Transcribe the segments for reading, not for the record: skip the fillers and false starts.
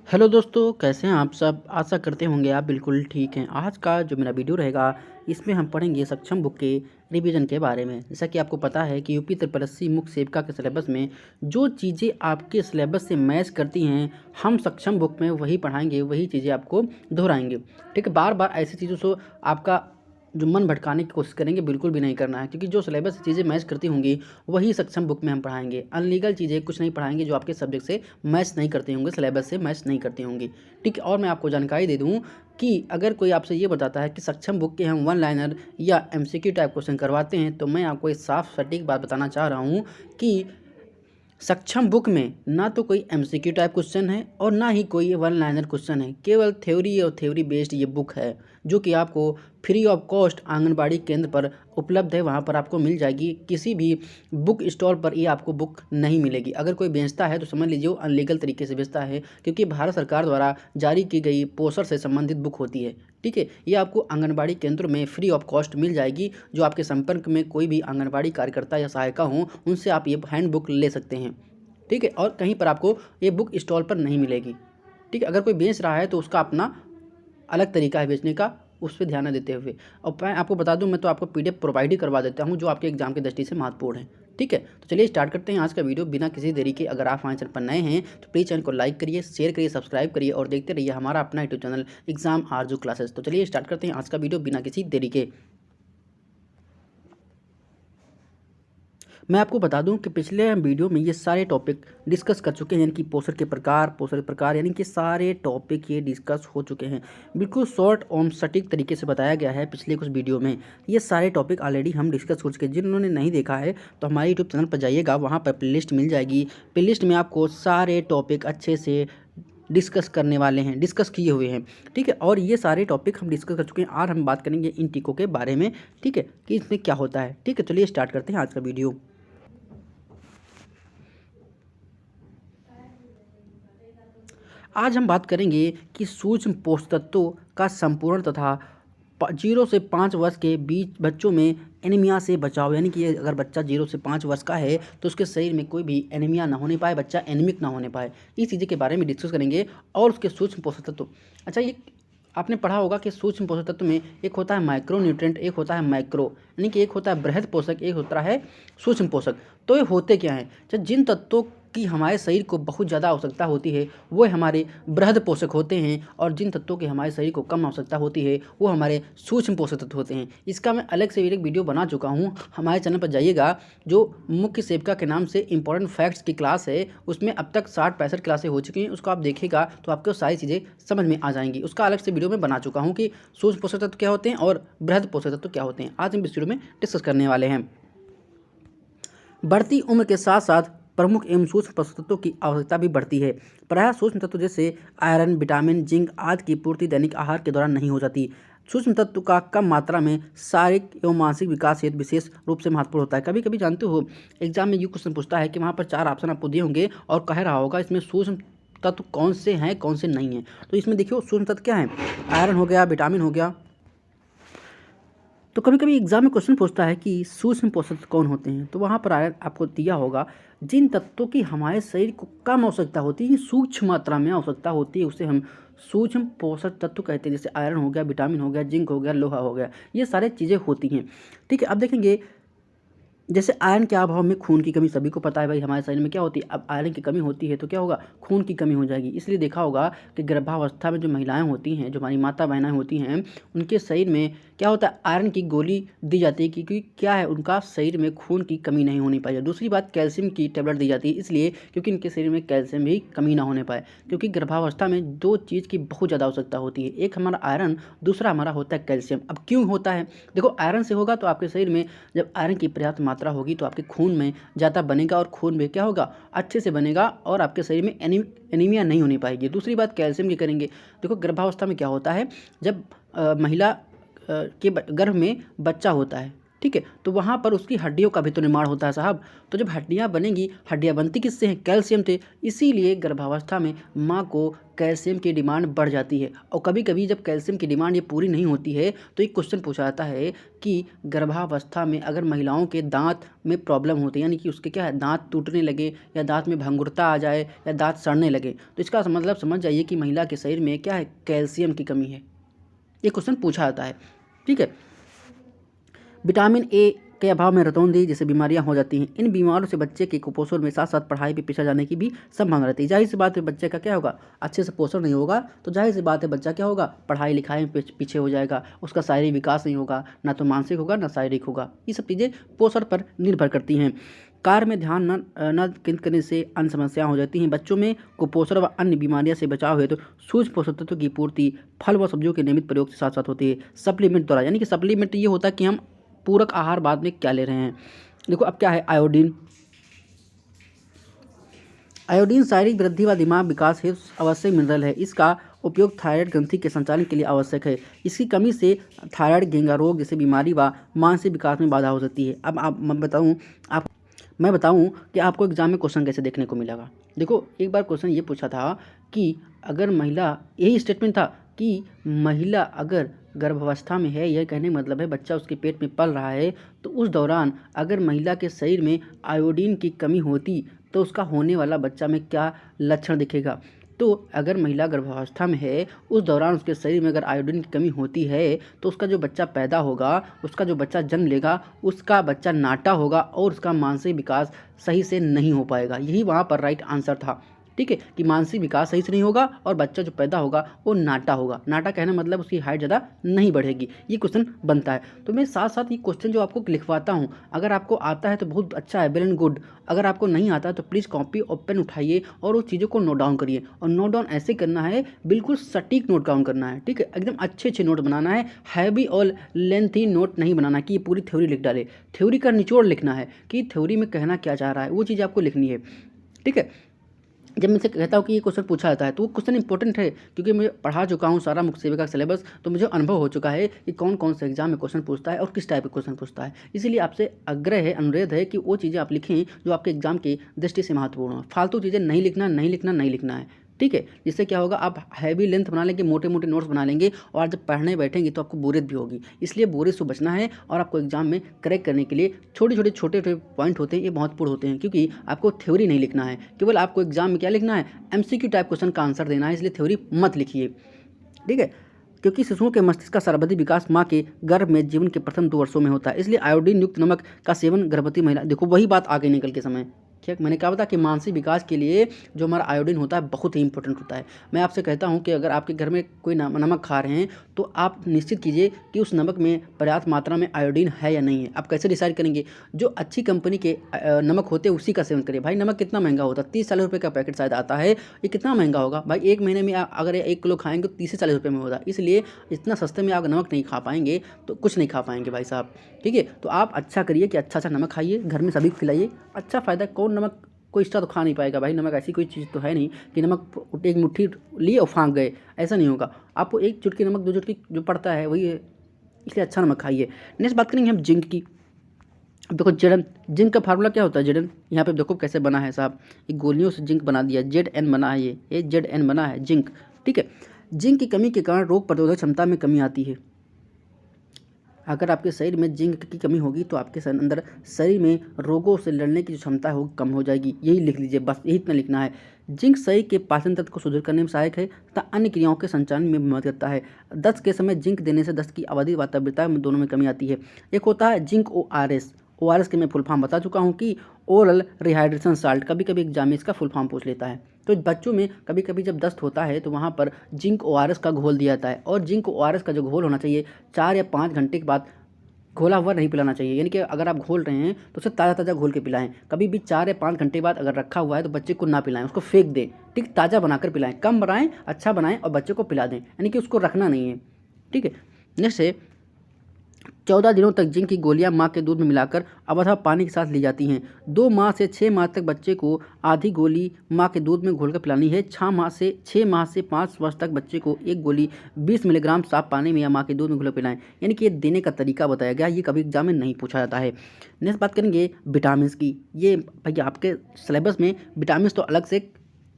Hello दोस्तों, कैसे हैं आप सब? आशा करते होंगे आप बिल्कुल ठीक हैं। आज का जो मेरा वीडियो रहेगा, इसमें हम पढ़ेंगे सक्षम बुक के रिवीजन के बारे में। जैसा कि आपको पता है कि यूपी त्रिपरस्सी मुख्य सेविका के सिलेबस में जो चीज़ें आपके सिलेबस से मैच करती हैं, हम सक्षम बुक में वही पढ़ाएंगे, वही चीज़ें आपको दोहराएंगे। ठीक है, बार बार ऐसी चीज़ों से आपका जो मन भटकाने की कोशिश करेंगे, बिल्कुल भी नहीं करना है, क्योंकि जो सिलेबस से चीज़ें मैच करती होंगी वही सक्षम बुक में हम पढ़ाएंगे। अनलीगल चीज़ें कुछ नहीं पढ़ाएंगे जो आपके सब्जेक्ट से मैच नहीं करती होंगे, सिलेबस से मैच नहीं करती होंगी। ठीक है, और मैं आपको जानकारी दे दूँ कि अगर कोई आपसे ये बताता है कि सक्षम बुक के हम वन लाइनर या एमसीक्यू टाइप क्वेश्चन करवाते हैं, तो मैं आपको एक साफ सटीक बात बताना चाह रहा हूँ कि सक्षम बुक में ना तो कोई एमसीक्यू टाइप क्वेश्चन है और ना ही कोई वन लाइनर क्वेश्चन है। केवल थ्योरी और थ्योरी बेस्ड ये बुक है, जो कि आपको फ्री ऑफ कॉस्ट आंगनबाड़ी केंद्र पर उपलब्ध है। वहाँ पर आपको मिल जाएगी, किसी भी बुक स्टॉल पर ये आपको बुक नहीं मिलेगी। अगर कोई बेचता है तो समझ लीजिए वो अनलीगल तरीके से बेचता है, क्योंकि भारत सरकार द्वारा जारी की गई पोस्टर से संबंधित बुक होती है। ठीक है, ये आपको आंगनबाड़ी केंद्र में फ्री ऑफ कॉस्ट मिल जाएगी। जो आपके संपर्क में कोई भी आंगनबाड़ी कार्यकर्ता या सहायिका हों, उनसे आप ये हैंड बुक ले सकते हैं। ठीक है, और कहीं पर आपको ये बुक स्टॉल पर नहीं मिलेगी। ठीक है, अगर कोई बेच रहा है तो उसका अपना अलग तरीका है बेचने का, उस पर ध्यान न देते हुए। और मैं आपको बता दूं, मैं तो आपको पीडीएफ प्रोवाइड ही करवा देता हूं, जो आपके एग्जाम की दृष्टि से महत्वपूर्ण है। ठीक है, तो चलिए स्टार्ट करते हैं आज का वीडियो बिना किसी देरी के। अगर आप हमारे चैनल पर नए हैं तो प्लीज़ चैनल को लाइक करिए, शेयर करिए, सब्सक्राइब करिए और देखते रहिए हमारा अपना यूट्यूब चैनल एग्जाम आरजू क्लासेस। तो चलिए स्टार्ट करते हैं आज का वीडियो बिना किसी देरी के। मैं आपको बता दूं कि पिछले वीडियो में ये सारे टॉपिक डिस्कस कर चुके हैं, यानी कि पोषण प्रकार यानी कि सारे टॉपिक ये डिस्कस हो चुके हैं। बिल्कुल शॉर्ट और सटीक तरीके से बताया गया है पिछले कुछ वीडियो में। ये सारे टॉपिक ऑलरेडी हम डिस्कस हो चुके हैं। जिन्होंने नहीं देखा है तो हमारे यूट्यूब चैनल पर जाइएगा, वहाँ पर प्लेलिस्ट मिल जाएगी। प्लेलिस्ट में आपको सारे टॉपिक अच्छे से डिस्कस करने वाले हैं, डिस्कस किए हुए हैं। ठीक है, और ये सारे टॉपिक हम डिस्कस कर चुके हैं। आज हम बात करेंगे इन टीकों के बारे में। ठीक है, कि इसमें क्या होता है। ठीक है, चलिए स्टार्ट करते हैं आज का वीडियो। आज हम बात करेंगे कि सूक्ष्म पोषक तत्वों का संपूर्ण तथा 0 से 5 वर्ष के बीच बच्चों में एनीमिया से बचाव, यानी कि अगर बच्चा 0 से 5 वर्ष का है तो उसके शरीर में कोई भी एनीमिया ना होने पाए, बच्चा एनीमिक ना होने पाए। इस चीज़ें के बारे में डिस्कस करेंगे। और उसके सूक्ष्म पोषक तत्व, अच्छा ये आपने पढ़ा होगा कि सूक्ष्म पोषक तत्व में एक होता है माइक्रो न्यूट्रिएंट, एक होता है मैक्रो, यानी कि एक होता है बृहद पोषक, एक होता है सूक्ष्म पोषक। तो ये होते क्या हैं? जब जिन तत्वों की हमारे शरीर को बहुत ज़्यादा आवश्यकता होती है वो हमारे बृहद पोषक होते हैं, और जिन तत्वों की हमारे शरीर को कम आवश्यकता होती है वो हमारे सूक्ष्म पोषक तत्व होते हैं। इसका मैं अलग से एक वीडियो बना चुका हूँ, हमारे चैनल पर जाइएगा। जो मुख्य सेविका के नाम से इंपॉर्टेंट फैक्ट्स की क्लास है, उसमें अब तक 60-65 क्लासें हो चुकी हैं। उसको आप देखिएगा तो आपको सारी चीज़ें समझ में आ जाएंगी। उसका अलग से वीडियो में बना चुका हूँ कि सूक्ष्म पोषक तत्व क्या होते हैं और बृहद पोषक तत्व क्या होते हैं। आज हम इस वीडियो में डिस्कस करने वाले हैं। बढ़ती उम्र के साथ साथ प्रमुख एवं सूक्ष्म पोषक तत्वों की आवश्यकता भी बढ़ती है। प्रायः सूक्ष्म तत्व जैसे आयरन, विटामिन, जिंक आदि की पूर्ति दैनिक आहार के दौरान नहीं हो जाती। सूक्ष्म तत्व का कम मात्रा में शारीरिक एवं मानसिक विकास हेतु विशेष रूप से महत्वपूर्ण होता है। कभी कभी जानते हो एग्जाम में ये क्वेश्चन पूछता है कि वहाँ पर 4 ऑप्शन आपको दिए होंगे और कह रहा होगा इसमें सूक्ष्म तत्व कौन से हैं कौन से नहीं हैं। तो इसमें देखियो सूक्ष्म तत्व क्या है, आयरन हो गया, विटामिन हो गया। तो कभी कभी एग्जाम में क्वेश्चन पूछता है कि सूक्ष्म पोषक तत्व कौन होते हैं, तो वहाँ पर आपको दिया होगा जिन तत्वों की हमारे शरीर को कम आवश्यकता होती है, सूक्ष्म मात्रा में आवश्यकता होती है, उसे हम सूक्ष्म पोषक तत्व कहते हैं। जैसे आयरन हो गया, विटामिन हो गया, जिंक हो गया, लोहा हो गया, ये सारे चीज़ें होती हैं। ठीक है, अब देखेंगे जैसे आयरन के अभाव में खून की कमी, सभी को पता है भाई हमारे शरीर में क्या होती है, अब आयरन की कमी होती है तो क्या होगा, खून की कमी हो जाएगी। इसलिए देखा होगा कि गर्भावस्था में जो महिलाएं होती हैं, जो हमारी माता बहनें होती हैं, उनके शरीर में क्या होता है, आयरन की गोली दी जाती है, क्योंकि क्या है, उनका शरीर में खून की कमी नहीं होनी पाए। दूसरी बात, कैल्शियम की टेबलेट दी जाती है, इसलिए क्योंकि इनके शरीर में कैल्शियम भी कमी ना होने पाए। क्योंकि गर्भावस्था में 2 चीज़ की बहुत ज़्यादा आवश्यकता होती है, एक हमारा आयरन, दूसरा हमारा होता है कैल्शियम। अब क्यों होता है, देखो आयरन से होगा तो आपके शरीर में जब आयरन की पर्याप्त मात्रा होगी तो आपके खून में ज़्यादा बनेगा, और खून में क्या होगा, अच्छे से बनेगा, और आपके शरीर में एनीमिया नहीं होनी पाएगी। दूसरी बात कैल्शियम की करेंगे, देखो गर्भावस्था में क्या होता है, जब महिला के गर्भ में बच्चा होता है, ठीक है, तो वहाँ पर उसकी हड्डियों का भी तो निर्माण होता है साहब। तो जब हड्डियाँ बनेंगी, हड्डियाँ बनती किससे हैं? कैल्शियम से। इसीलिए गर्भावस्था में माँ को कैल्शियम की डिमांड बढ़ जाती है। और कभी कभी जब कैल्शियम की डिमांड ये पूरी नहीं होती है तो एक क्वेश्चन पूछा जाता है कि गर्भावस्था में अगर महिलाओं के दांत में प्रॉब्लम होती है, यानी कि उसके क्या है, दांत टूटने लगे या दांत में भंगुरता आ जाए या दांत सड़ने लगे, तो इसका मतलब समझ जाइए कि महिला के शरीर में क्या है, कैल्शियम की कमी है। ये क्वेश्चन पूछा जाता है। ठीक है, विटामिन ए के अभाव में रतौंधी जैसे बीमारियां हो जाती हैं। इन बीमारियों से बच्चे के कुपोषण में साथ साथ पढ़ाई भी पिछड़ जाने की भी संभावना रहती है। जाहिर सी बात है, बच्चे का क्या होगा, अच्छे से पोषण नहीं होगा तो जाहिर सी बात है बच्चा क्या होगा, पढ़ाई लिखाई में पीछे हो जाएगा, उसका शारीरिक विकास नहीं होगा, ना तो मानसिक होगा ना शारीरिक होगा। ये सब चीज़ें पोषण पर निर्भर करती हैं। कार्य में ध्यान न केंद्रित करने से अन्य समस्याएं हो जाती हैं। बच्चों में कुपोषण व अन्य बीमारियों से बचाव हेतु सूक्ष्म पोषक तत्व की पूर्ति फल व सब्जियों के नियमित प्रयोग से साथ साथ होती है। सप्लीमेंट द्वारा, यानी कि सप्लीमेंट ये होता है कि हम पूरक आहार बाद में क्या ले रहे हैं। देखो अब क्या है, आयोडीन। आयोडीन शारीरिक वृद्धि व दिमाग विकास हेतु आवश्यक मिनरल है। इसका उपयोग थायराइड ग्रंथि के संचालन के लिए आवश्यक है। इसकी कमी से थायराइड घेंगा रोग जैसे बीमारी व मानसिक विकास में बाधा हो सकती है। अब मैं बताऊं कि आपको एग्जाम में क्वेश्चन कैसे देखने को मिलेगा। देखो, एक बार क्वेश्चन ये पूछा था कि अगर महिला, यही स्टेटमेंट था कि महिला अगर गर्भावस्था में है, यह कहने का मतलब है बच्चा उसके पेट में पल रहा है, तो उस दौरान अगर महिला के शरीर में आयोडीन की कमी होती तो उसका होने वाला बच्चा में क्या लक्षण दिखेगा। तो अगर महिला गर्भावस्था में है, उस दौरान उसके शरीर में अगर आयोडीन की कमी होती है तो उसका जो बच्चा पैदा होगा, उसका जो बच्चा जन्म लेगा, उसका बच्चा नाटा होगा और उसका मानसिक विकास सही से नहीं हो पाएगा। यही वहाँ पर राइट आंसर था। ठीक है, कि मानसिक विकास सही से नहीं होगा और बच्चा जो पैदा होगा वो नाटा होगा। नाटा कहना मतलब उसकी हाइट ज़्यादा नहीं बढ़ेगी। ये क्वेश्चन बनता है। तो मैं साथ साथ ये क्वेश्चन जो आपको लिखवाता हूँ, अगर आपको आता है तो बहुत अच्छा है, वेल एंड गुड। अगर आपको नहीं आता तो प्लीज़ कॉपी और पेन उठाइए और उस चीज़ों को नोट डाउन करिए। और नोट डाउन ऐसे करना है, बिल्कुल सटीक नोट डाउन करना है। ठीक है, एकदम अच्छे अच्छे नोट बनाना है। हैवी और लेंथी नोट नहीं बनाना कि ये पूरी थ्योरी लिख डाले। थ्योरी का निचोड़ लिखना है कि थ्योरी में कहना क्या चाह रहा है, वो चीज़ आपको लिखनी है। ठीक है, जब मैं से कहता हूँ कि ये क्वेश्चन पूछा जाता है तो वो क्वेश्चन इंपॉर्टेंट है, क्योंकि मैं पढ़ा चुका हूँ सारा मुख्य सेविका का सिलेबस, तो मुझे अनुभव हो चुका है कि कौन कौन से एग्जाम में क्वेश्चन पूछता है और किस टाइप के क्वेश्चन पूछता है। इसीलिए आपसे आग्रह है, अनुरोध है कि वो चीज़ें आप लिखें जो आपके एग्जाम की दृष्टि से महत्वपूर्ण हो। फालतू चीज़ें नहीं लिखना, नहीं लिखना, नहीं लिखना है। ठीक है, जिससे क्या होगा, आप हैवी लेंथ बना लेंगे, मोटे मोटे नोट्स बना लेंगे और जब पढ़ने बैठेंगे तो आपको बोरियत भी होगी। इसलिए बोरियत से बचना है और आपको एग्जाम में करेक्ट करने के लिए छोटे छोटे पॉइंट होते हैं, ये महत्वपूर्ण होते हैं, क्योंकि आपको थ्योरी नहीं लिखना है। केवल आपको एग्जाम में क्या लिखना है, एमसीक्यू टाइप क्वेश्चन का आंसर देना है। इसलिए थ्योरी मत लिखिए। ठीक है, क्योंकि शिशुओं के मस्तिष्क का सर्वाधिक विकास माँ के गर्भ में जीवन के प्रथम 2 वर्षों में होता है। इसलिए आयोडीन युक्त नमक का सेवन गर्भवती महिला, देखो वही बात आगे निकल के समय, ठीक, मैंने कहा था कि मानसिक विकास के लिए जो हमारा आयोडीन होता है बहुत ही इंपॉर्टेंट होता है। मैं आपसे कहता हूं कि अगर आपके घर में कोई नमक खा रहे हैं तो आप निश्चित कीजिए कि उस नमक में पर्याप्त मात्रा में आयोडीन है या नहीं है। आप कैसे डिसाइड करेंगे, जो अच्छी कंपनी के नमक होते हैं उसी का सेवन करिए। भाई नमक कितना महंगा होता है, 30-40 रुपये का पैकेट शायद आता है, ये कितना महंगा होगा भाई। एक महीने में अगर 1 किलो खाएंगे तो 30 से 40 रुपये में होगा। इसलिए इतना सस्ते में आप नमक नहीं खा पाएंगे तो कुछ नहीं खा पाएंगे भाई साहब। ठीक है, तो आप अच्छा करिए कि अच्छा नमक खाइए, घर में सभी को खिलाइए। अच्छा फ़ायदा, कौन नमक कोई एक्स्ट्रा तो खा नहीं पाएगा भाई। नमक ऐसी कोई चीज़ तो है नहीं कि नमक एक मुट्ठी लिए और फाँक गए, ऐसा नहीं होगा। आपको 1 चुटकी नमक 2 चुटकी जो पड़ता है वही है, इसलिए अच्छा नमक खाइए। नेक्स्ट बात करेंगे हम जिंक की। अब देखो जेडन, जिंक का फार्मूला क्या होता है, जेडन यहाँ पे देखो कैसे बना है साहब, ये गोलियों से जिंक बना दिया, ZN बना है, ये ZN बना है जिंक। ठीक है, जिंक की कमी के कारण रोग प्रतिरोधक क्षमता में कमी आती है। अगर आपके शरीर में जिंक की कमी होगी तो आपके अंदर शरीर में रोगों से लड़ने की जो क्षमता है वो कम हो जाएगी। यही लिख लीजिए, बस यही इतना लिखना है। जिंक शरीर के पाचन तंत्र को सुदृढ़ करने में सहायक है तथा अन्य क्रियाओं के संचालन में भी मदद करता है। दस्त के समय जिंक देने से दस्त की अवधि व तीव्रता में दोनों में कमी आती है। एक होता है जिंक ORS। ORS के मैं फुल फॉर्म बता चुका हूँ कि ओरल रिहाइड्रेशन साल्ट। कभी कभी एग्जाम में इसका फुल फॉर्म पूछ लेता है। तो बच्चों में कभी कभी जब दस्त होता है तो वहाँ पर जिंक ORS का घोल दिया जाता है, और जिंक ORS का जो घोल होना चाहिए 4 या 5 घंटे के बाद घोला हुआ नहीं पिलाना चाहिए। यानी कि अगर आप घोल रहे हैं तो उसे ताज़ा ताज़ा घोल के पिलाएं। कभी भी 4 या 5 घंटे बाद अगर रखा हुआ है तो बच्चे को ना पिलाएं, उसको फेंक दें। ठीक, ताज़ा बनाकर पिलाएं, कम बनाएं, अच्छा बनाएं और बच्चे को पिला दें, यानी कि उसको रखना नहीं है। ठीक है, नेक्स्ट है 14 दिनों तक जिंक की गोलियां मां के दूध में मिलाकर अब अथवा पानी के साथ ली जाती हैं। 2 माह से 6 माह तक बच्चे को आधी गोली मां के दूध में घोलकर पिलानी है। 6 माह से 5 वर्ष तक बच्चे को एक गोली 20 मिलीग्राम साफ पानी में या मां के दूध में घोलकर पिलाएं। यानी कि ये देने का तरीका बताया गया, ये कभी एग्जाम में नहीं पूछा जाता है। नेक्स्ट बात करेंगे विटामिन की। ये भैया आपके सिलेबस में विटामिन तो अलग से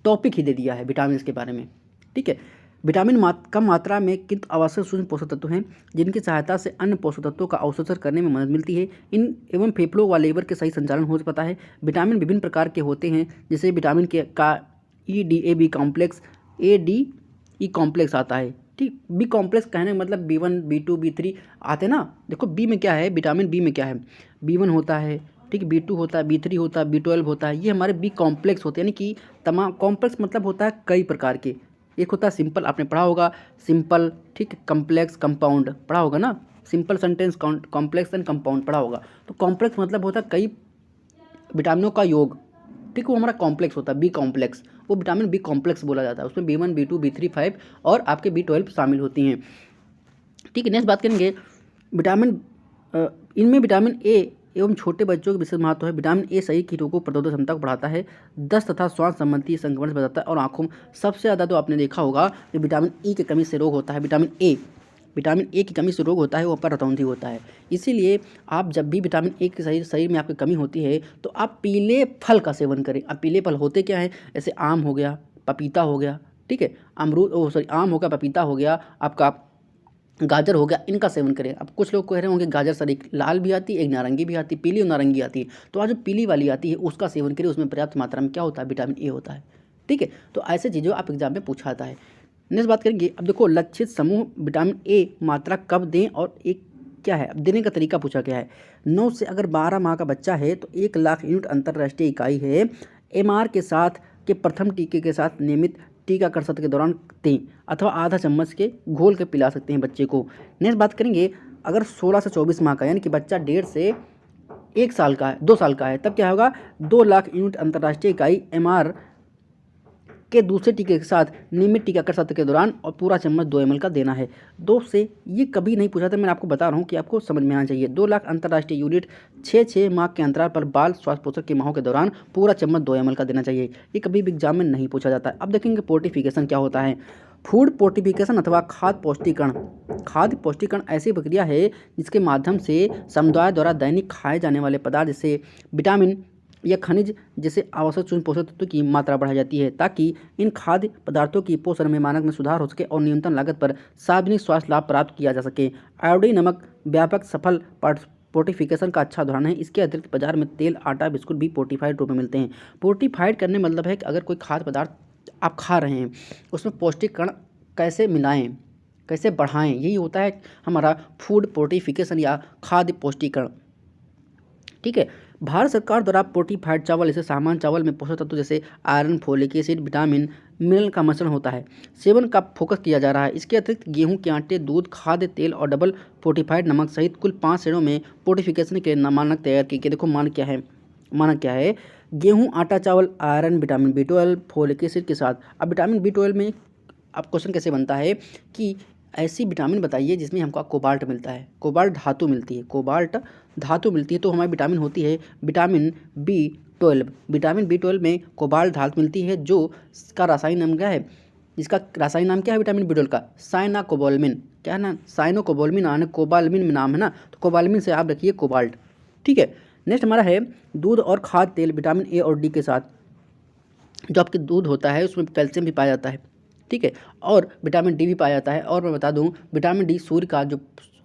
टॉपिक ही दे दिया है विटामिन के बारे में, ठीक है। विटामिन कम मात्रा में किंतु आवश्यक सूक्ष्म पोषक तत्व हैं जिनकी सहायता से अन्य पोषक तत्वों का अवशोषण करने में मदद मिलती है। इन एवं फेफड़ों व लीवर के सही संचालन हो पाता है। विटामिन विभिन्न प्रकार के होते हैं, जैसे विटामिन के का EDA-B कॉम्प्लेक्स, ADE कॉम्प्लेक्स आता है, ठीक। बी कॉम्प्लेक्स कहने का मतलब B1 B2 B3 आते हैं ना। देखो बी में क्या है, विटामिन बी में क्या है, B1 होता है, ठीक, B2 होता है, B3 होता है, B12 होता है, ये हमारे बी कॉम्प्लेक्स होते हैं। यानी कि तमाम कॉम्प्लेक्स मतलब होता है कई प्रकार के। एक होता है सिंपल, आपने पढ़ा होगा सिंपल, ठीक, कम्प्लेक्स, कंपाउंड पढ़ा होगा ना, simple sentence, complex and compound पढ़ा होगा। तो कॉम्प्लेक्स मतलब होता है कई विटामिनों का योग, ठीक, वो हमारा कॉम्प्लेक्स होता है बी कॉम्प्लेक्स, वो विटामिन बी कॉम्प्लेक्स बोला जाता है। उसमें B1 B2 B3 5 और आपके B12 शामिल होती हैं, ठीक है। नेक्स्ट बात करेंगे विटामिन, इनमें विटामिन ए एवं छोटे बच्चों के विशेष महत्व है। विटामिन ए शरीर की रोगों प्रतिरोधक क्षमता को बढ़ाता है, दस्त तथा श्वास संबंधी संक्रमण से बचाता है और आंखों में सबसे ज़्यादा तो आपने देखा होगा कि विटामिन ई की कमी से रोग होता है। विटामिन ए की कमी से रोग होता है, वो पर रतौंधी होता है। इसीलिए आप जब भी विटामिन ए की शरीर में आपकी कमी होती है तो आप पीले फल का सेवन करें। अब पीले फल होते क्या हैं, जैसे आम हो गया, पपीता हो गया, ठीक है, आम हो गया, पपीता हो गया, आपका गाजर हो गया, इनका सेवन करें। अब कुछ लोग कह रहे होंगे गाजर सर एक लाल भी आती है, एक नारंगी भी आती है, पीली और नारंगी आती है, तो आज जो पीली वाली आती है उसका सेवन करें, उसमें पर्याप्त मात्रा में क्या होता है, विटामिन ए होता है, ठीक है। तो ऐसे चीज़ें आप एग्जाम में पूछा जाता है। नेक्स्ट बात करेंगे, अब देखो लक्षित समूह विटामिन ए मात्रा कब दें और एक क्या है, अब देने का तरीका पूछा गया है। 9 से अगर 12 माह का बच्चा है तो 1 लाख यूनिट अंतर्राष्ट्रीय इकाई है MR के साथ के प्रथम टीके के साथ नियमित टीकाकरण सत्र के दौरान दें, अथवा आधा चम्मच के घोल के पिला सकते हैं बच्चे को। नेक्स्ट बात करेंगे, अगर 16 से 24 माह का यानी कि बच्चा 1.5 से 1 साल का है, 2 साल का है, तब क्या होगा, 2 लाख यूनिट अंतर्राष्ट्रीय इकाई MR के दूसरे टीके के साथ नियमित टीकाकरण सत्र के दौरान और पूरा चम्मच 2 ml का देना है। 2 से ये कभी नहीं पूछा था, मैं आपको बता रहा हूँ कि आपको समझ में आना चाहिए। 2 लाख अंतर्राष्ट्रीय यूनिट 6 माह के अंतराल पर बाल स्वास्थ्य पोषण के माहों के दौरान पूरा चम्मच 2 ml का देना चाहिए। ये कभी भी एग्जाम में नहीं पूछा जाता है। अब देखेंगे पोर्टिफिकेशन क्या होता है। फूड पोर्टिफिकेशन अथवा खाद्य पौष्टिकरण ऐसी प्रक्रिया है जिसके माध्यम से समुदाय द्वारा दैनिक खाए जाने वाले पदार्थ जैसे विटामिन या खनिज जैसे आवश्यक सूक्ष्म पोषक तत्व की मात्रा बढ़ाई जाती है, ताकि इन खाद्य पदार्थों की पोषण में मानक में सुधार हो सके और न्यूनतम लागत पर सार्वजनिक स्वास्थ्य लाभ प्राप्त किया जा सके। आयोडीन नमक व्यापक सफल पोर्टिफिकेशन का अच्छा उदाहरण है। इसके अतिरिक्त बाजार में तेल, आटा, बिस्कुट भी पोर्टिफाइड रूप में मिलते हैं। पोर्टिफाइड करने मतलब है कि अगर कोई खाद्य पदार्थ आप खा रहे हैं उसमें पौष्टिक कण कैसे मिलाएं, कैसे बढ़ाएं, यही होता है हमारा फूड पोर्टिफिकेशन या खाद्य पौष्टिकरण, ठीक है। भारत सरकार द्वारा पोर्टिफाइड चावल जैसे सामान्य चावल में पोषक तत्व जैसे iron, folic acid, vitamin, mineral का मिश्रण होता है, सेवन का फोकस किया जा रहा है। इसके अतिरिक्त गेहूं के आटे, दूध, खाद्य तेल और डबल पोर्टिफाइड नमक सहित कुल 5 श्रेणियों में पोर्टिफिकेशन के मानक तैयार किए गए। देखो मानक क्या है, गेहूँ, आटा, चावल, iron, vitamin B12, folic acid के साथ। अब विटामिन B12 में अब क्वेश्चन कैसे बनता है कि ऐसी विटामिन बताइए जिसमें हमको कोबाल्ट मिलता है, कोबाल्ट धातु मिलती है, तो हमारी विटामिन होती है विटामिन B12। विटामिन B12 में कोबाल्ट धातु मिलती है जो इसका रासायनिक नाम क्या है, इसका रासायनिक नाम क्या है विटामिन B12 का, साइनाकोबाल्मिन। क्या है ना, साइनोकोबाल्मिन आने कोबाल्मिन में नाम है ना, तो कोबाल्मिन से आप रखिए कोबाल्ट, ठीक है। नेक्स्ट हमारा है दूध और खाद्य तेल विटामिन A और D के साथ। जो आपके दूध होता है उसमें कैल्शियम भी पाया जाता है, ठीक है, और विटामिन डी भी पाया जाता है। और मैं बता दूं विटामिन डी सूर्य का जो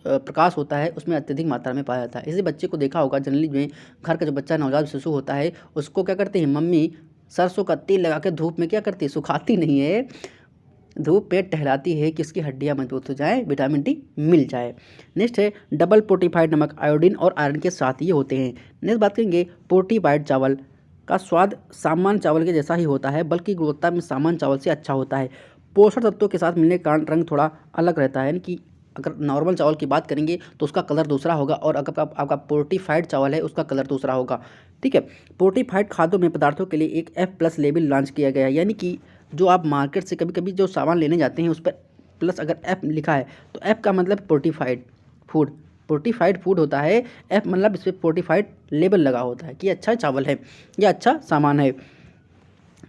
प्रकाश होता है उसमें अत्यधिक मात्रा में पाया जाता है। इसी बच्चे को देखा होगा जनरली में घर का जो बच्चा नवजात शिशु होता है उसको क्या करते हैं मम्मी, सरसों का तेल लगा के धूप में क्या करती है, सुखाती नहीं है, धूप पे टहलाती है कि उसकी हड्डियाँ मजबूत हो जाए, विटामिन डी मिल जाए। नेक्स्ट है डबल पोर्टिफाइड नमक, आयोडीन और आयरन के साथ ये होते हैं। नेक्स्ट बात करेंगे पोर्टिफाइड चावल का स्वाद सामान्य चावल के जैसा ही होता है, बल्कि गुणवत्ता में सामान्य चावल से अच्छा होता है। पोषण तत्वों के साथ मिलने के कारण रंग थोड़ा अलग रहता है, यानी कि अगर नॉर्मल चावल की बात करेंगे तो उसका कलर दूसरा होगा, और अगर आपका पोर्टिफाइड चावल है उसका कलर दूसरा होगा, ठीक है। पोर्टिफाइड खाद्यों में पदार्थों के लिए एक F+ लेबल लॉन्च किया गया है, यानी कि जो आप मार्केट से कभी कभी जो सामान लेने जाते हैं उस पर प्लस अगर F लिखा है तो F का मतलब पोर्टिफाइड फूड, फोर्टिफाइड फूड होता है, एफ मतलब इस पर फोर्टिफाइड लेबल लगा होता है कि अच्छा चावल है या अच्छा सामान है।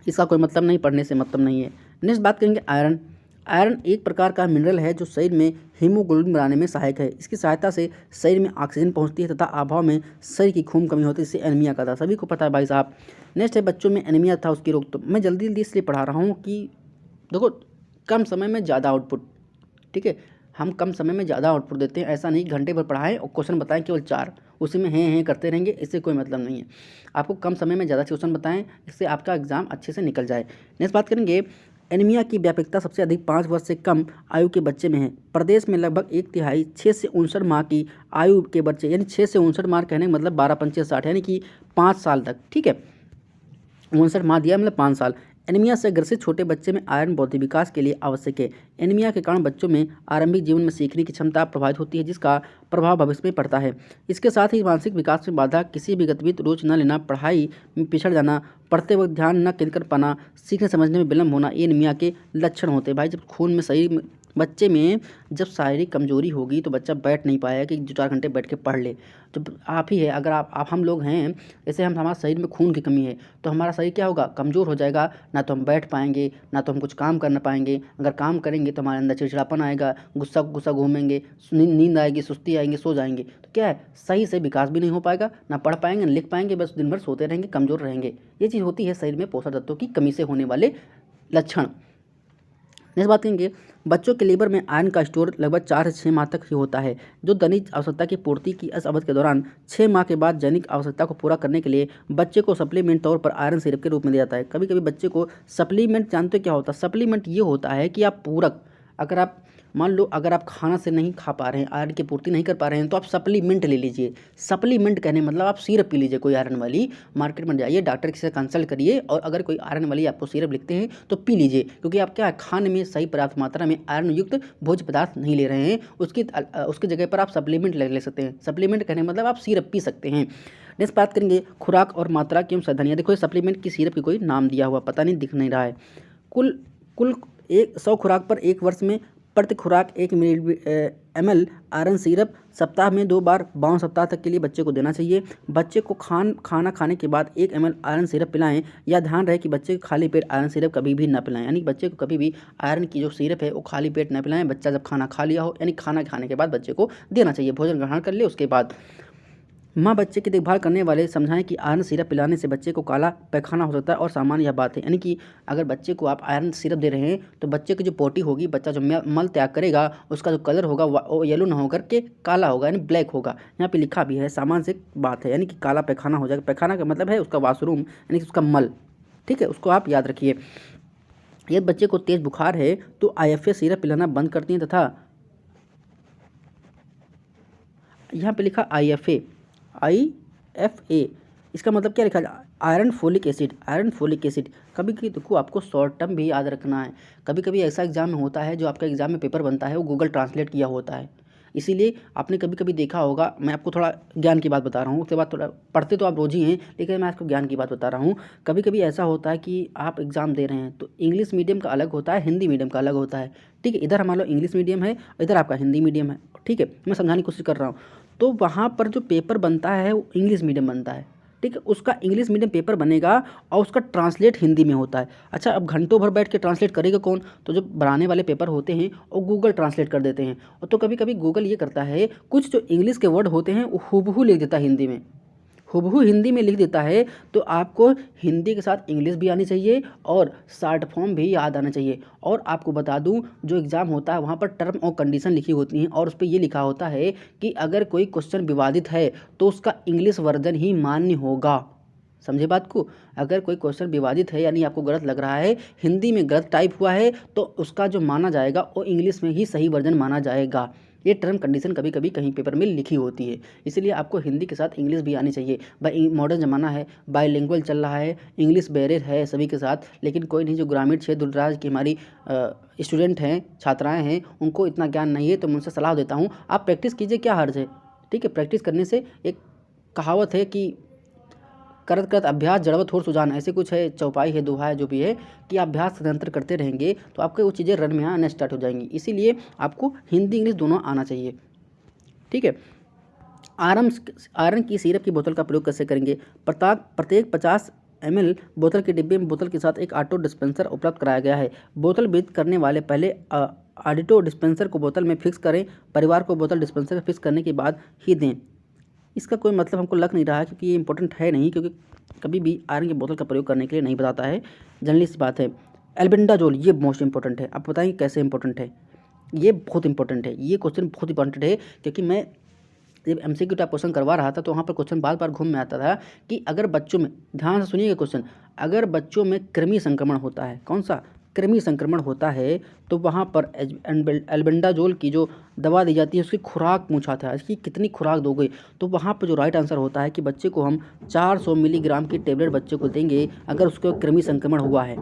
इसका कोई मतलब नहीं, पढ़ने से मतलब नहीं है। नेक्स्ट बात करेंगे आयरन। आयरन एक प्रकार का मिनरल है जो शरीर में हीमोग्लोबिन बनाने में सहायक है। इसकी सहायता से शरीर में ऑक्सीजन पहुंचती है तथा अभाव में शरीर की खून कमी होती है, इससे एनीमिया का था, सभी को पता है भाई साहब। नेक्स्ट है बच्चों में एनीमिया था उसकी रोक। तो मैं जल्दी जल्दी इसलिए पढ़ा रहा हूँ कि देखो कम समय में ज़्यादा आउटपुट, ठीक है, हम कम समय में ज़्यादा आउटपुट देते हैं। ऐसा नहीं घंटे भर पढ़ाएं और क्वेश्चन बताएं केवल 4, उसी में हैं करते रहेंगे, इससे कोई मतलब नहीं है। आपको कम समय में ज़्यादा क्वेश्चन बताएं, इससे आपका एग्जाम अच्छे से निकल जाए। नेक्स्ट बात करेंगे एनीमिया की व्यापकता सबसे अधिक 5 वर्ष से कम आयु के बच्चे में है। प्रदेश में लगभग 1/3 6 से 59 माह की आयु के बच्चे, यानी 6 से 59 माह कहने का मतलब 12 पंचे 60, यानी कि 5 साल तक, ठीक है, 59 माह दिया मतलब 5 साल। एनीमिया से ग्रसित छोटे बच्चे में आयरन बौद्धिक विकास के लिए आवश्यक है। एनीमिया के कारण बच्चों में आरंभिक जीवन में सीखने की क्षमता प्रभावित होती है, जिसका प्रभाव भविष्य में पड़ता है। इसके साथ ही मानसिक विकास में बाधा, किसी भी गतिविधि रुचि न लेना, पढ़ाई में पिछड़ जाना, पढ़ते वक्त ध्यान न केंद्रित कर पाना, सीखने समझने में विलम्ब होना, ये एनीमिया के लक्षण होते हैं। भाई जब खून में शरीर बच्चे में जब शारीरिक कमजोरी होगी तो बच्चा बैठ नहीं पाएगा कि 2-4 घंटे बैठ के पढ़ ले। तो आप ही है, अगर आप हम लोग हैं, जैसे हमारे शरीर में खून की कमी है तो हमारा शरीर क्या होगा, कमज़ोर हो जाएगा, ना तो हम बैठ पाएंगे, ना तो हम कुछ काम कर पाएंगे। अगर काम करेंगे तो हमारे अंदर चिड़चिड़ापन आएगा, गुस्सा गुस्सा घूमेंगे, नींद आएगी, सुस्ती आएंगे, सो जाएंगे। तो क्या है, सही से विकास भी नहीं हो पाएगा, ना पढ़ पाएंगे ना लिख पाएंगे, बस दिन भर सोते रहेंगे, कमज़ोर रहेंगे। ये चीज़ होती है शरीर में पोषक तत्वों की कमी से होने वाले लक्षण। नेक्स्ट बात करेंगे बच्चों के लीवर में आयरन का स्टोर लगभग 4 से 6 माह तक ही होता है, जो दैनिक आवश्यकता की पूर्ति की इस अवधि के दौरान 6 माह के बाद दैनिक आवश्यकता को पूरा करने के लिए बच्चे को सप्लीमेंट तौर पर आयरन सिरप के रूप में दिया जाता है। कभी कभी बच्चे को सप्लीमेंट, जानते हो क्या होता है सप्लीमेंट? ये होता है कि आप पूरक, अगर आप मान लो अगर आप खाना से नहीं खा पा रहे हैं, आयरन की पूर्ति नहीं कर पा रहे हैं, तो आप सप्लीमेंट ले लीजिए। सप्लीमेंट कहने मतलब आप सिरप पी लीजिए, कोई आयरन वाली, मार्केट में जाइए, डॉक्टर से कंसल्ट करिए और अगर कोई आयरन वाली आपको सिरप लिखते हैं तो पी लीजिए, क्योंकि आप क्या खाने में सही पर्याप्त मात्रा में आयरन युक्त भोज्य पदार्थ नहीं ले रहे हैं, उसकी जगह पर आप सप्लीमेंट ले सकते हैं। सप्लीमेंट कहने मतलब आप सिरप पी सकते हैं। नेक्स्ट बात करेंगे खुराक और मात्रा की सावधानियाँ। देखो ये सप्लीमेंट की सिरप की कोई नाम दिया हुआ पता नहीं, दिख नहीं रहा है। कुल कुल 100 खुराक पर 1 वर्ष में प्रति खुराक 1 ml आयरन सिरप सप्ताह में 2 बार 52 सप्ताह तक के लिए बच्चे को देना चाहिए। बच्चे को खाना खाने के बाद 1 ml आयरन सिरप पिलाएं। या ध्यान रहे कि बच्चे को खाली पेट आयरन सिरप कभी भी ना पिलाएं, यानी बच्चे को कभी भी आयरन की जो सिरप है वो खाली पेट ना पिलाएं। बच्चा जब खाना खा लिया हो, यानी खाना खाने के बाद बच्चे को देना चाहिए, भोजन ग्रहण कर ले उसके बाद। माँ बच्चे की देखभाल करने वाले समझाएं कि आयरन सिरप पिलाने से बच्चे को काला पैखाना हो सकता है और सामान्य यह बात है, यानी कि अगर बच्चे को आप आयरन सिरप दे रहे हैं तो बच्चे की जो पोटी होगी, बच्चा जो मल त्याग करेगा उसका जो कलर होगा वो येलो ना होकर के काला होगा, यानी ब्लैक होगा। यहाँ पे लिखा भी है, सामान्य से बात है, यानी कि काला पैखाना हो जाएगा। पैखाना का मतलब है उसका वाशरूम, यानी कि उसका मल, ठीक है, उसको आप याद रखिए। यदि बच्चे को तेज बुखार है तो IFA सिरप पिलाना बंद करती हैं तथा यहाँ पे लिखा IFA, इसका मतलब क्या लिखा है, iron folic acid. Iron folic acid कभी कभी देखो आपको शॉर्ट टर्म भी याद रखना है। कभी कभी ऐसा एग्जाम में होता है जो आपका एग्जाम में पेपर बनता है वो गूगल ट्रांसलेट किया होता है, इसीलिए आपने कभी कभी देखा होगा। मैं आपको थोड़ा ज्ञान की बात बता रहा हूँ, उसके बाद थोड़ा पढ़ते तो आप रोज ही हैं, लेकिन मैं आपको ज्ञान की बात बता रहा हूँ। कभी कभी ऐसा होता है कि आप एग्ज़ाम दे रहे हैं तो इंग्लिश मीडियम का अलग होता है, हिंदी मीडियम का अलग होता है, ठीक है। इधर मान लो इंग्लिश मीडियम है, इधर आपका हिंदी मीडियम है, ठीक है, मैं समझाने की कोशिश कर रहा हूँ। तो वहाँ पर जो पेपर बनता है वो इंग्लिश मीडियम बनता है, ठीक है, उसका इंग्लिश मीडियम पेपर बनेगा और उसका ट्रांसलेट हिंदी में होता है। अच्छा, अब घंटों भर बैठ के ट्रांसलेट करेगा कौन? तो जो बनाने वाले पेपर होते हैं वो गूगल ट्रांसलेट कर देते हैं। और तो कभी कभी गूगल ये करता है, कुछ जो इंग्लिश के वर्ड होते हैं वो हूबहू लिख देता है हिंदी में, हूबहू हिंदी में लिख देता है। तो आपको हिंदी के साथ इंग्लिश भी आनी चाहिए और शॉर्ट फॉर्म भी याद आना चाहिए। और आपको बता दूं, जो एग्ज़ाम होता है वहाँ पर टर्म और कंडीशन लिखी होती हैं और उस पर ये लिखा होता है कि अगर कोई क्वेश्चन विवादित है तो उसका इंग्लिश वर्जन ही मान्य होगा। समझे बात को? अगर कोई क्वेश्चन विवादित है, यानी आपको गलत लग रहा है, हिंदी में गलत टाइप हुआ है, तो उसका जो माना जाएगा वो इंग्लिश में ही सही वर्जन माना जाएगा। ये टर्म कंडीशन कभी कभी कहीं पेपर में लिखी होती है, इसलिए आपको हिंदी के साथ इंग्लिश भी आनी चाहिए। भाई मॉडर्न ज़माना है, बाईलिंगुअल चल रहा है, इंग्लिश बैरियर है सभी के साथ, लेकिन कोई नहीं, जो ग्रामीण क्षेत्र दूरदराज की हमारी स्टूडेंट हैं, छात्राएँ हैं, उनको इतना ज्ञान नहीं है। तो मैं उनसे सलाह देता हूँ, आप प्रैक्टिस कीजिए, क्या हर्ज है, ठीक है। प्रैक्टिस करने से, एक कहावत है कि करत करत अभ्यास जड़वत होर सुजान, ऐसे कुछ है, चौपाई है, दोहा है, जो भी है, कि अभ्यास निरंतर करते रहेंगे तो आपको वो चीज़ें रन में आना स्टार्ट हो जाएंगी। इसीलिए आपको हिंदी इंग्लिश दोनों आना चाहिए, ठीक है। आयरन की सिरप की बोतल का प्रयोग कैसे करेंगे? प्रत्येक 50 ml बोतल के डिब्बे में बोतल के साथ एक ऑटो डिस्पेंसर उपलब्ध कराया गया है। बोतल वितरित करने वाले पहले ऑडिटो डिस्पेंसर को बोतल में फिक्स करें। परिवार को बोतल डिस्पेंसर में फिक्स करने के बाद ही दें। इसका कोई मतलब हमको लग नहीं रहा है, क्योंकि ये इंपॉर्टेंट है नहीं, क्योंकि कभी भी आयरन की बोतल का प्रयोग करने के लिए नहीं बताता है, जनरली सी बात है। एल्बेंडाजोल, ये मोस्ट इंपॉर्टेंट है। आप बताएंगे कैसे इंपॉर्टेंट है? ये बहुत इंपॉर्टेंट है, ये क्वेश्चन बहुत इंपॉर्टेंट है, क्योंकि मैं जब MCQ टाइप क्वेश्चन करवा रहा था तो वहाँ पर क्वेश्चन बार बार घूम में आता था कि अगर बच्चों में, ध्यान से सुनिएगा क्वेश्चन, अगर बच्चों में कृमि संक्रमण होता है, कौन सा कृमि संक्रमण होता है, तो वहाँ पर एल्बेंडाजोल की जो दवा दी जाती है उसकी खुराक पूछा था, इसकी कितनी खुराक दोगे, तो वहाँ पर जो राइट आंसर होता है कि बच्चे को हम 400 मिलीग्राम की टेबलेट बच्चे को देंगे अगर उसको कृमि संक्रमण हुआ है।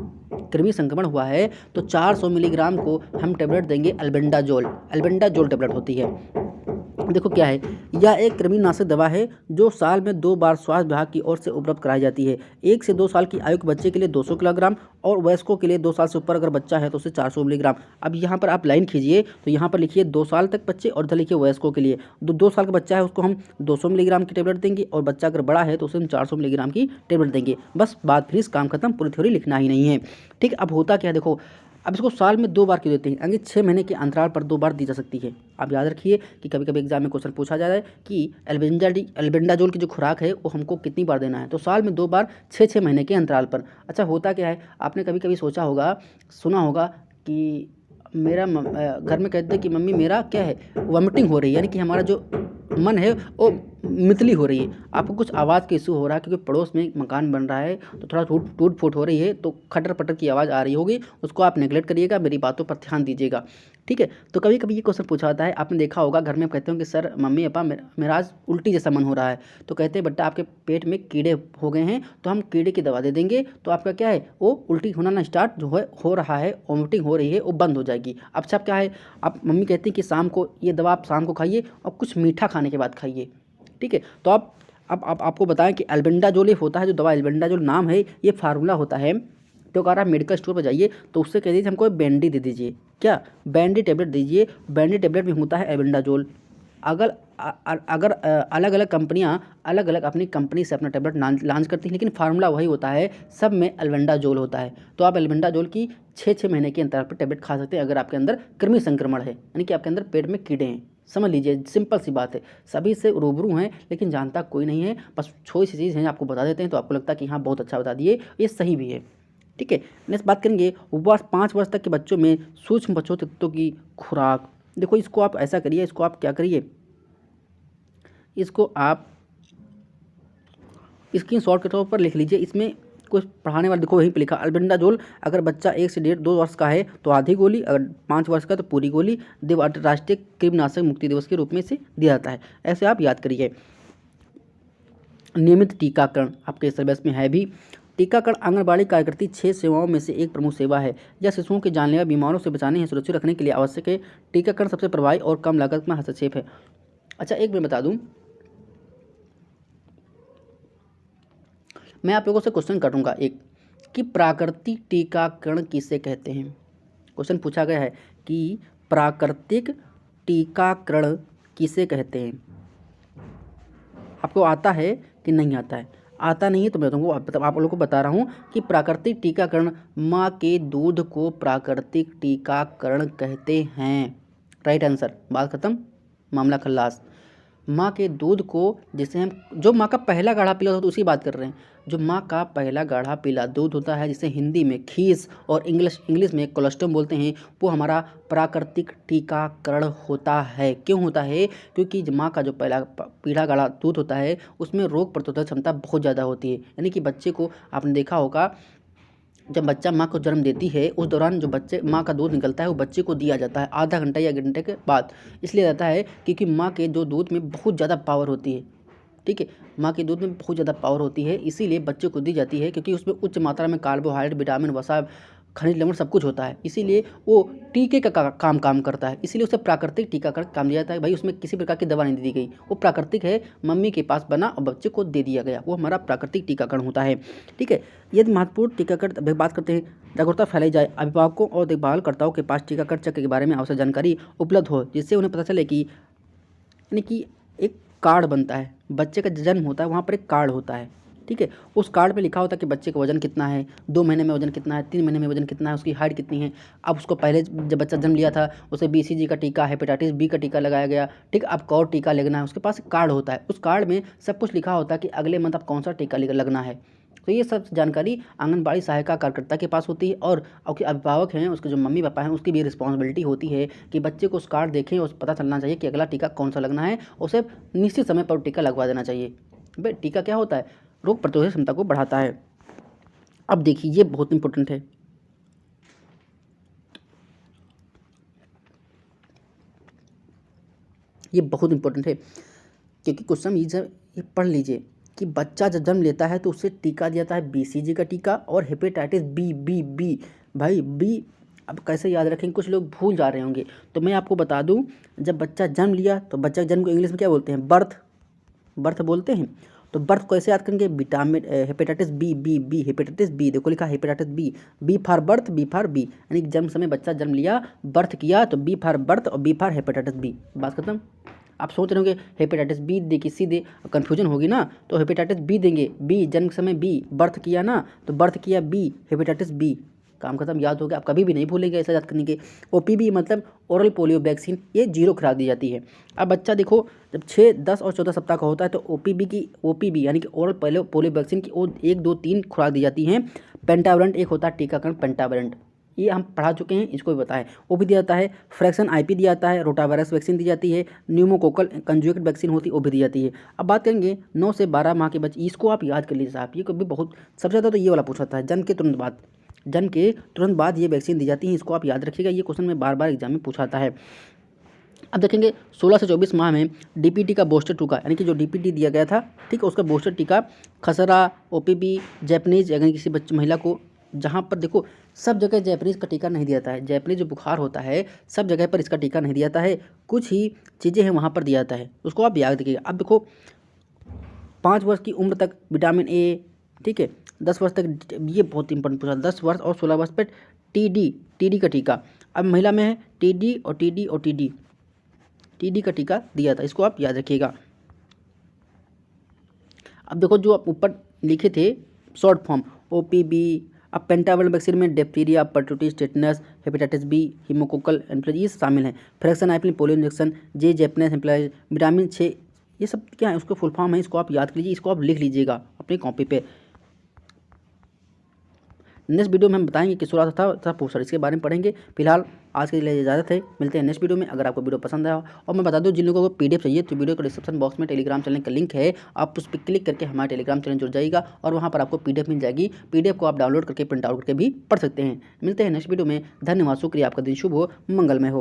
कृमि संक्रमण हुआ है तो 400 मिलीग्राम को हम टेबलेट देंगे एल्बेंडाजोल टेबलेट होती है। देखो क्या है, यह एक कृमिनाशक दवा है जो साल में 2 बार स्वास्थ्य विभाग की ओर से उपलब्ध कराई जाती है। 1 से 2 साल की आयु के बच्चे के लिए 200 किलोग्राम और वयस्कों के लिए 2 साल से ऊपर अगर बच्चा है तो उसे 400 मिलीग्राम। अब यहाँ पर आप लाइन खींचिए, तो यहाँ पर लिखिए 2 साल तक बच्चे और इधर लिखिए वयस्कों के लिए। 2 साल का बच्चा है उसको हम 200 मिलीग्राम की टेबलेट देंगे और बच्चा अगर बड़ा है तो उसे हम 400 मिलीग्राम की टेबलेट देंगे। बस बात फिनिश, काम खत्म, पूरी थ्योरी लिखना ही नहीं है। ठीक है, अब होता क्या है देखो, अब इसको साल में 2 बार क्यों देते हैं? यानी 6 महीने के अंतराल पर 2 बार दी जा सकती है। आप याद रखिए कि कभी कभी एग्जाम में क्वेश्चन पूछा जा रहा है कि एल्बेंडाजोल की जो खुराक है वो हमको कितनी बार देना है, तो साल में 2 बार 6 महीने के अंतराल पर। अच्छा, होता क्या है, आपने कभी कभी सोचा होगा, सुना होगा कि मेरा घर में कहते हैं कि मम्मी मेरा क्या है, वॉमिटिंग हो रही है, यानी कि हमारा जो मन है वो मितली हो रही है। आपको कुछ आवाज़ का इशू हो रहा है क्योंकि पड़ोस में एक मकान बन रहा है तो थोड़ा टूट फूट हो रही है, तो खटर पटर की आवाज़ आ रही होगी, उसको आप नेगलेक्ट करिएगा, मेरी बातों पर ध्यान दीजिएगा। ठीक है, तो कभी कभी ये क्वेश्चन पूछा जाता है, आपने देखा होगा घर में कहते हो कि सर मम्मी पापा मेरा आज उल्टी जैसा मन हो रहा है, तो कहते हैं बेटा आपके पेट में कीड़े हो गए हैं तो हम कीड़े की दवा दे देंगे, तो आपका क्या है वो उल्टी होना ना स्टार्ट जो है हो रहा है, वोमिटिंग हो रही है वो बंद हो जाएगी। अब सब क्या है, आप मम्मी कहती हैं कि शाम को ये दवा आप शाम को खाइए और कुछ मीठा खाने के बाद खाइए। ठीक है, तो अब आपको बताएं कि एल्बेंडाजोल ये होता है, जो दवा एल्बेंडाजोल नाम है, ये फार्मूला होता है। तो अगर आप मेडिकल स्टोर पर जाइए तो उससे कह दीजिए हमको बैंडी दे दीजिए, क्या बैंडी टेबलेट दीजिए, बैंडी टेबलेट में होता है एल्बेंडाजोल। अगर अलग अलग कंपनियां अलग अलग अपनी कंपनी से अपना टेबलेट लॉन्च करती हैं, लेकिन फार्मूला वही होता है, सब में एल्बेंडाजोल होता है। तो आप एल्बेंडाजोल की 6 महीने के अंतराल पर टेबलेट खा सकते हैं अगर आपके अंदर कृमि संक्रमण है, यानी कि आपके अंदर पेट में कीड़े हैं। समझ लीजिए, सिंपल सी बात है, सभी से रूबरू हैं लेकिन जानता कोई नहीं है, बस छोटी सी चीज़ है आपको बता देते हैं तो आपको लगता है कि हाँ बहुत अच्छा बता दिए, ये सही भी है। ठीक है, नेक्स्ट बात करेंगे 5 वर्ष तक के बच्चों में सूक्ष्म पोषक तत्वों की खुराक। देखो इसको आप ऐसा करिए, इसको आप क्या करिए, इसको आप स्क्रीनशॉट के तौर पर लिख लीजिए। इसमें कुछ पढ़ाने वाले देखो वहीं पे लिखा, एल्बेंडाजोल अगर बच्चा 1 से 1.5-2 वर्ष का है तो आधी गोली, अगर 5 वर्ष का तो पूरी गोली राष्ट्रीय कृमिनाशक मुक्ति दिवस के रूप में से दिया जाता है। ऐसे आप याद करिए। नियमित टीकाकरण आपके सिलेबस में है भी। टीकाकरण आंगनबाड़ी कार्यकर्ती 6 सेवाओं में से एक प्रमुख सेवा है। यह शिशुओं के जानलेवा बीमारों से बचाने या सुरक्षित रखने के लिए आवश्यक है। टीकाकरण सबसे प्रभावी और कम लागत में हस्तक्षेप है। अच्छा, एक मैं बता दूं, मैं आप लोगों से क्वेश्चन करूंगा एक, कि प्राकृतिक टीकाकरण किसे कहते हैं। क्वेश्चन पूछा गया है कि प्राकृतिक टीकाकरण किसे कहते हैं। आपको आता है कि नहीं आता है? आता नहीं है तो मैं तुमको आप लोगों को बता रहा हूँ कि प्राकृतिक टीकाकरण, माँ के दूध को प्राकृतिक टीकाकरण कहते हैं। राइट आंसर, बात खत्म, मामला खल्लास। माँ के दूध को, जिसे हम, जो माँ का पहला गाढ़ा पीला होता है उसकी बात कर रहे हैं, जो माँ का पहला गाढ़ा पीला दूध होता है जिसे हिंदी में खीस और इंग्लिश में कोलेस्ट्रम बोलते हैं, वो हमारा प्राकृतिक टीकाकरण होता है। क्यों होता है? क्योंकि माँ का जो पहला पीला गाढ़ा दूध होता है उसमें रोग प्रतिरोधक क्षमता बहुत ज़्यादा होती है, यानी कि बच्चे को, आपने देखा होगा जब बच्चा माँ को जन्म देती है उस दौरान जो बच्चे माँ का दूध निकलता है वो बच्चे को दिया जाता है आधा घंटा या घंटे के बाद। इसलिए रहता है क्योंकि माँ के जो दूध में बहुत ज़्यादा पावर होती है। ठीक है, माँ के दूध में बहुत ज़्यादा पावर होती है, इसीलिए बच्चे को दी जाती है, क्योंकि उसमें उच्च मात्रा में कार्बोहाइड्रेट, विटामिन, वसा, खनिज लवण सब कुछ होता है, इसीलिए वो टीके का काम करता है, इसीलिए उसे प्राकृतिक टीकाकरण काम दिया जाता है। भाई उसमें किसी प्रकार की दवा नहीं दी गई, वो प्राकृतिक है, मम्मी के पास बना और बच्चे को दे दिया गया, वो हमारा प्राकृतिक टीकाकरण होता है। ठीक है, यदि महत्वपूर्ण टीकाकरण बात करते हैं, जागरूकता फैलाई जाए, अभिभावकों और देखभालकर्ताओं के पास टीकाकरण चक्र के बारे में आवश्यक जानकारी उपलब्ध हो, जिससे उन्हें पता चले कि, यानी कि एक कार्ड बनता है, बच्चे का जन्म होता है वहाँ पर एक कार्ड होता है, ठीक है। उस कार्ड पे लिखा होता है कि बच्चे का वजन कितना है, 2 महीने में वजन कितना है, 3 महीने में वजन कितना है, उसकी हाइट कितनी है। अब उसको पहले जब बच्चा जन्म लिया था उसे BCG का टीका, हेपेटाइटिस बी का टीका लगाया गया, ठीक। अब और टीका लगना है, उसके पास एक कार्ड होता है, उस कार्ड में सब कुछ लिखा होता है कि अगले मंथ अब कौन सा टीका लगना है। तो ये सब जानकारी आंगनबाड़ी सहायिका कार्यकर्ता के पास होती है, और के अभिभावक हैं, उसके जो मम्मी पापा हैं, उसकी भी रिस्पॉन्सिबिलिटी होती है कि बच्चे को उस कार्ड देखें और पता चलना चाहिए कि अगला टीका कौन सा लगना है, उसे निश्चित समय पर टीका लगवा देना चाहिए। भाई टीका क्या होता है, रोग प्रतिरोधक क्षमता को बढ़ाता है। अब देखिए ये बहुत इंपॉर्टेंट है, ये बहुत इंपॉर्टेंट है क्योंकि क्वेश्चन ये पढ़ लीजिए कि बच्चा जब जन्म लेता है तो उसे टीका दिया जाता है BCG का टीका और हेपेटाइटिस बी। भाई बी अब कैसे याद रखेंगे, कुछ लोग भूल जा रहे होंगे, तो मैं आपको बता दूं, जब बच्चा जन्म लिया तो बच्चा के जन्म को इंग्लिश में क्या बोलते हैं, बर्थ बोलते हैं। तो बर्थ कैसे याद करेंगे, vitamin hepatitis B, hepatitis B, देखो लिखा hepatitis B for birth, B for B, यानी जन्म समय बच्चा जन्म लिया, बर्थ किया, तो बी फॉर बर्थ और बी फॉर हेपेटाइटिस बी। बात खत्म। आप सोच रहे होंगे हेपेटाइटिस बी दे कि सी दे, कन्फ्यूजन होगी ना, तो हेपेटाइटिस बी देंगे, बी जन्म समय बी, बर्थ किया ना तो बर्थ किया बी, हेपेटाइटिस बी, काम खत्म। याद हो गया, आप कभी भी नहीं भूलेंगे ऐसा याद करने के। OPV मतलब ओरल पोलियो वैक्सीन, ये 0 खुराक दी जाती है। अब बच्चा देखो जब 6, 10 और 14 सप्ताह का होता है तो OPV यानी कि ओरल पोलियो वैक्सीन की 1, 2, 3 खुराक दी जाती हैं। पेंटावलेंट एक होता है टीकाकरण, पेंटावलेंट ये हम पढ़ा चुके हैं, इसको भी बताएं। वो भी दिया जाता है, फ्रैक्शन IP दिया जाता है, रोटावायरस वैक्सीन दी जाती है, न्यूमोकोकल कंजुगेट वैक्सीन होती है वो भी दी जाती है। अब बात करेंगे 9 से 12 माह के बच्चे, इसको आप याद कर लीजिए साहब, ये कभी बहुत सबसे ज़्यादा तो ये वाला पूछा था, जन्म के तुरंत बाद ये वैक्सीन दी जाती है, इसको आप याद रखिएगा, ये क्वेश्चन में बार एग्जाम में पूछा आता है। अब देखेंगे 16 से 24 माह में DPT का बूस्टर टीका, यानी कि जो DPT दिया गया था, ठीक है, उसका बूस्टर टीका खसरा, OPV, जैपनीज, अगर किसी बच्चे महिला को, जहाँ पर देखो सब जगह जैपनीज़ का टीका नहीं दिया जाता है, जैपनीज जो बुखार होता है सब जगह पर इसका टीका नहीं दिया जाता है, कुछ ही चीज़ें हैं वहाँ पर दिया जाता है, उसको आप याद रखिएगा। अब देखो 5 वर्ष की उम्र तक विटामिन A, ठीक है, 10 वर्ष तक, ये बहुत इंपॉर्टेंट पूछा, 10 वर्ष और 16 वर्ष पर TD का टीका। अब महिला में है TD का टीका दिया था, इसको आप याद रखिएगा। अब देखो जो आप ऊपर लिखे थे शॉर्ट फॉर्म OPV, अब पेंटावल वैक्सीन में diphtheria, pertussis, tetanus, hepatitis B, हिमोकोकल इन्फ्लुएंजा शामिल हैं। फ्रैक्शन आइपलिन पोलियो इंजेक्शन, जैपनीज एम्प्लाइज, विटामिन 6, ये सब क्या है, उसका फुल फॉर्म है, इसको आप याद कीजिए, इसको आप लिख लीजिएगा अपनी कॉपी पे। नेक्स्ट वीडियो में हम बताएंगे कि 16 था पोस्टर, इसके बारे में पढ़ेंगे। फिलहाल आज के लिए इजाज़त है, मिलते हैं नेक्स्ट वीडियो में। अगर आपको वीडियो पसंद आया और मैं बता दूं जिन लोगों को PDF चाहिए तो वीडियो के डिस्क्रिप्शन बॉक्स में टेलीग्राम चैनल का लिंक है, आप उस पर क्लिक करके हमारे टेलीग्राम चैनल जुड़ जाइएगा और वहाँ पर आपको PDF मिल जाएगी। PDF को आप डाउनलोड करके प्रिंट आउट करके भी पढ़ सकते हैं। मिलते हैं नेक्स्ट वीडियो में, धन्यवाद, शुक्रिया, आपका दिन शुभ हो, मंगलमय हो।